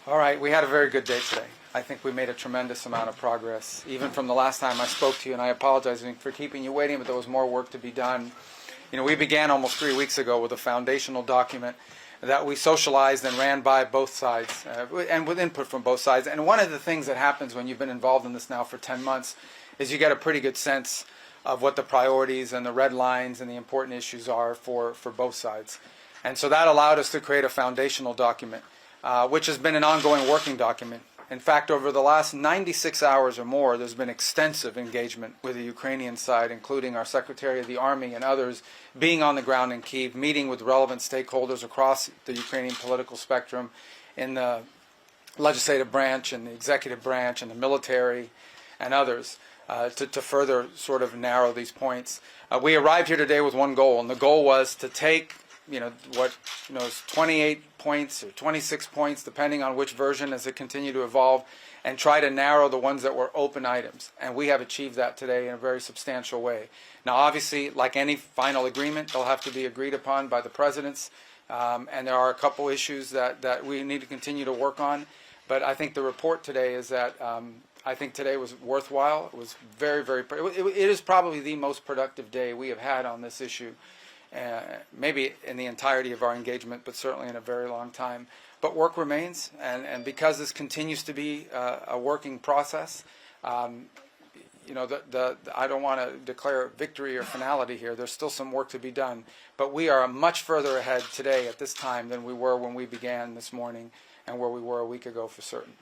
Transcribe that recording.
All right, we had a very good day today. I think we made a tremendous amount of progress, even from the last time I spoke to you, and I apologize for keeping you waiting, but there was more work to be done. We began almost 3 weeks ago with a foundational document that we socialized and ran by both sides, and with input from both sides. And one of the things that happens when you've been involved in this now for 10 months is you get a pretty good sense of what the priorities and the red lines and the important issues are for both sides. And so that allowed us to create a foundational document, which has been an ongoing working document. In fact, over the last 96 hours or more, there's been extensive engagement with the Ukrainian side, including our Secretary of the Army and others being on the ground in Kyiv, meeting with relevant stakeholders across the Ukrainian political spectrum in the legislative branch and the executive branch and the military and others to further sort of narrow these points. We arrived here today with one goal, and the goal was to take is 28 points or 26 points, depending on which version as it continued to evolve, and try to narrow the ones that were open items. And we have achieved that today in a very substantial way. Now, obviously, like any final agreement, they'll have to be agreed upon by the presidents, and there are a couple issues that we need to continue to work on. But I think the report today is that I think today was worthwhile. It was very, very, it is probably the most productive day we have had on this issue. Maybe in the entirety of our engagement, but certainly in a very long time. But work remains, and because this continues to be a working process, I don't want to declare victory or finality here. There's still some work to be done, but we are much further ahead today at this time than we were when we began this morning and where we were a week ago for certain.